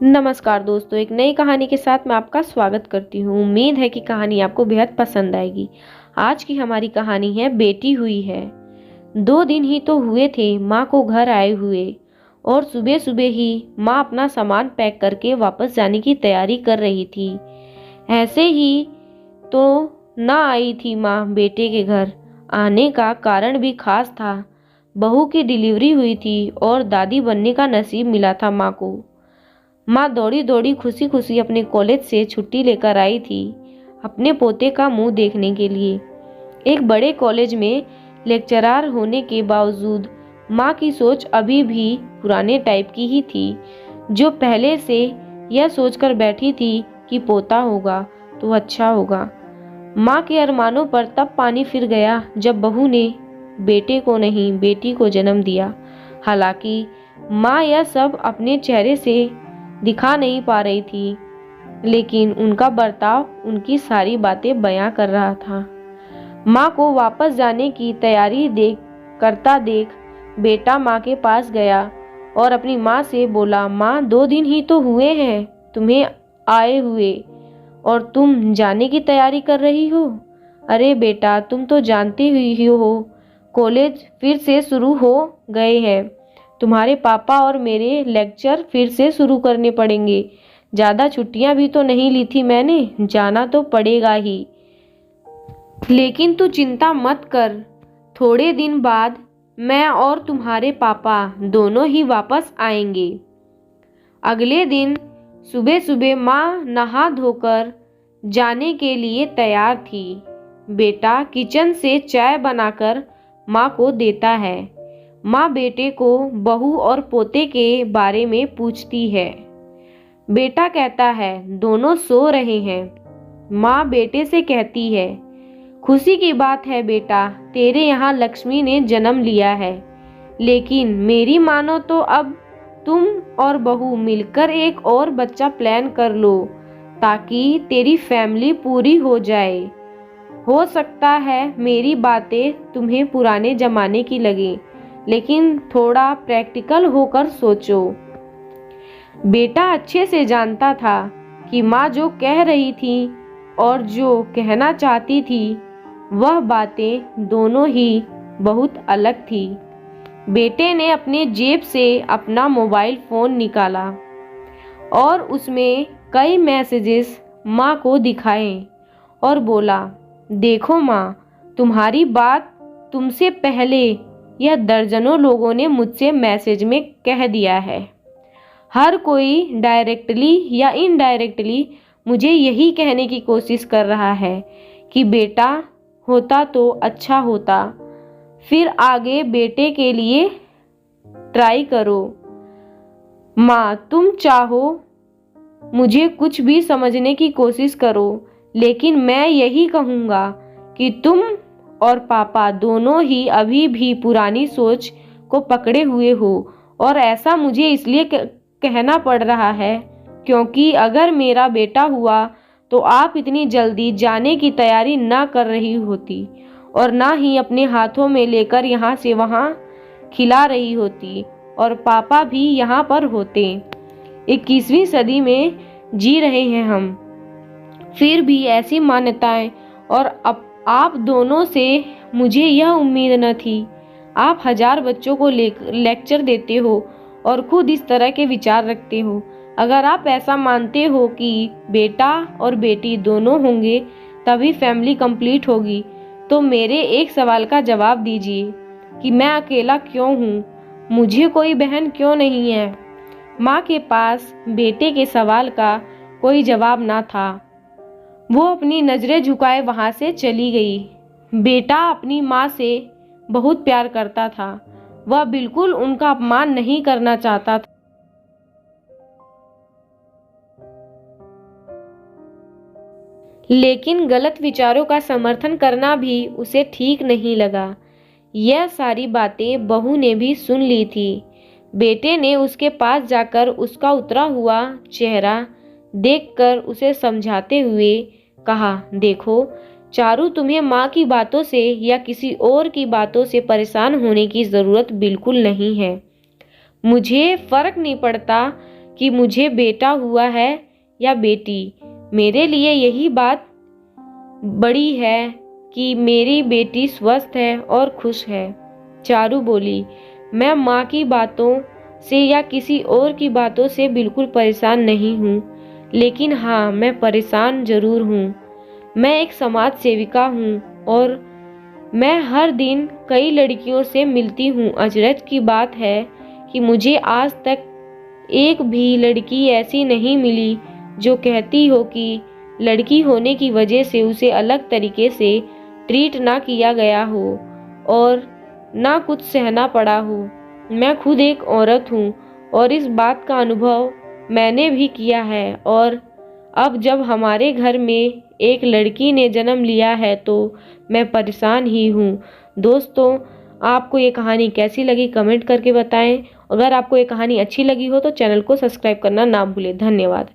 नमस्कार दोस्तों, एक नई कहानी के साथ मैं आपका स्वागत करती हूँ। उम्मीद है कि कहानी आपको बेहद पसंद आएगी। आज की हमारी कहानी है बेटी हुई है। 2 दिन ही तो हुए थे माँ को घर आए हुए और सुबह सुबह ही माँ अपना सामान पैक करके वापस जाने की तैयारी कर रही थी। ऐसे ही तो ना आई थी माँ बेटे के घर। आने का कारण भी खास था। बहू की डिलीवरी हुई थी और दादी बनने का नसीब मिला था माँ को। माँ दौड़ी दौड़ी खुशी खुशी अपने कॉलेज से छुट्टी लेकर आई थी अपने पोते का मुंह देखने के लिए। एक बड़े कॉलेज में लेक्चरर होने के बावजूद माँ की सोच अभी भी पुराने टाइप की ही थी, जो पहले से यह सोचकर बैठी थी कि पोता होगा तो अच्छा होगा। माँ के अरमानों पर तब पानी फिर गया जब बहू ने बेटे को नहीं बेटी को जन्म दिया। हालांकि माँ यह सब अपने चेहरे से दिखा नहीं पा रही थी, लेकिन उनका बर्ताव उनकी सारी बातें बयां कर रहा था। माँ को वापस जाने की तैयारी देख बेटा माँ के पास गया और अपनी माँ से बोला, माँ 2 दिन ही तो हुए हैं तुम्हें आए हुए और तुम जाने की तैयारी कर रही हो। अरे बेटा, तुम तो जानते ही हो कॉलेज फिर से शुरू हो गए हैं। तुम्हारे पापा और मेरे लेक्चर फिर से शुरू करने पड़ेंगे। ज़्यादा छुट्टियां भी तो नहीं ली थी मैंने, जाना तो पड़ेगा ही। लेकिन तू चिंता मत कर, थोड़े दिन बाद मैं और तुम्हारे पापा दोनों ही वापस आएंगे। अगले दिन सुबह सुबह माँ नहा धोकर जाने के लिए तैयार थी। बेटा किचन से चाय बनाकर माँ को देता है। माँ बेटे को बहू और पोते के बारे में पूछती है। बेटा कहता है दोनों सो रहे हैं। माँ बेटे से कहती है, खुशी की बात है बेटा, तेरे यहाँ लक्ष्मी ने जन्म लिया है। लेकिन मेरी मानो तो अब तुम और बहू मिलकर एक और बच्चा प्लान कर लो ताकि तेरी फैमिली पूरी हो जाए। हो सकता है मेरी बातें तुम्हें पुराने जमाने की लगे, लेकिन थोड़ा प्रैक्टिकल होकर सोचो। बेटा अच्छे से जानता था कि माँ जो कह रही थी और जो कहना चाहती थी वह बातें दोनों ही बहुत अलग थी। बेटे ने अपने जेब से अपना मोबाइल फ़ोन निकाला और उसमें कई मैसेजेस माँ को दिखाए और बोला, देखो माँ, तुम्हारी बात तुमसे पहले यह दर्जनों लोगों ने मुझसे मैसेज में कह दिया है। हर कोई डायरेक्टली या इनडायरेक्टली मुझे यही कहने की कोशिश कर रहा है कि बेटा होता तो अच्छा होता, फिर आगे बेटे के लिए ट्राई करो। माँ तुम चाहो मुझे कुछ भी समझने की कोशिश करो, लेकिन मैं यही कहूँगा कि तुम और पापा दोनों ही अभी भी पुरानी सोच को पकड़े हुए हो। और ऐसा मुझे इसलिए कहना पड़ रहा है क्योंकि अगर मेरा बेटा हुआ तो आप इतनी जल्दी जाने की तैयारी ना कर रही होती और ना ही अपने हाथों में लेकर यहाँ से वहाँ खिला रही होती और पापा भी यहाँ पर होते। 21वीं सदी में जी रहे हैं हम, फिर भी ऐसी मान्यताएं और आप दोनों से मुझे यह उम्मीद न थी। आप 1000 बच्चों को लेक्चर देते हो और खुद इस तरह के विचार रखते हो। अगर आप ऐसा मानते हो कि बेटा और बेटी दोनों होंगे तभी फैमिली कंप्लीट होगी, तो मेरे एक सवाल का जवाब दीजिए कि मैं अकेला क्यों हूँ, मुझे कोई बहन क्यों नहीं है। माँ के पास बेटे के सवाल का कोई जवाब ना था। वो अपनी नज़रें झुकाए वहाँ से चली गई। बेटा अपनी माँ से बहुत प्यार करता था, वह बिल्कुल उनका अपमान नहीं करना चाहता था। लेकिन गलत विचारों का समर्थन करना भी उसे ठीक नहीं लगा। यह सारी बातें बहू ने भी सुन ली थी। बेटे ने उसके पास जाकर उसका उतरा हुआ चेहरा देखकर उसे समझाते हुए कहा, देखो चारू, तुम्हें माँ की बातों से या किसी और की बातों से परेशान होने की ज़रूरत बिल्कुल नहीं है। मुझे फ़र्क नहीं पड़ता कि मुझे बेटा हुआ है या बेटी। मेरे लिए यही बात बड़ी है कि मेरी बेटी स्वस्थ है और खुश है। चारू बोली, मैं माँ की बातों से या किसी और की बातों से बिल्कुल परेशान नहीं हूँ, लेकिन हाँ, मैं परेशान जरूर हूँ। मैं एक समाज सेविका हूँ और मैं हर दिन कई लड़कियों से मिलती हूँ। अचरज की बात है कि मुझे आज तक एक भी लड़की ऐसी नहीं मिली जो कहती हो कि लड़की होने की वजह से उसे अलग तरीके से ट्रीट ना किया गया हो और ना कुछ सहना पड़ा हो। मैं खुद एक औरत हूँ और इस बात का अनुभव मैंने भी किया है, और अब जब हमारे घर में एक लड़की ने जन्म लिया है तो मैं परेशान ही हूँ। दोस्तों, आपको ये कहानी कैसी लगी कमेंट करके बताएं। अगर आपको ये कहानी अच्छी लगी हो तो चैनल को सब्सक्राइब करना ना भूलें। धन्यवाद।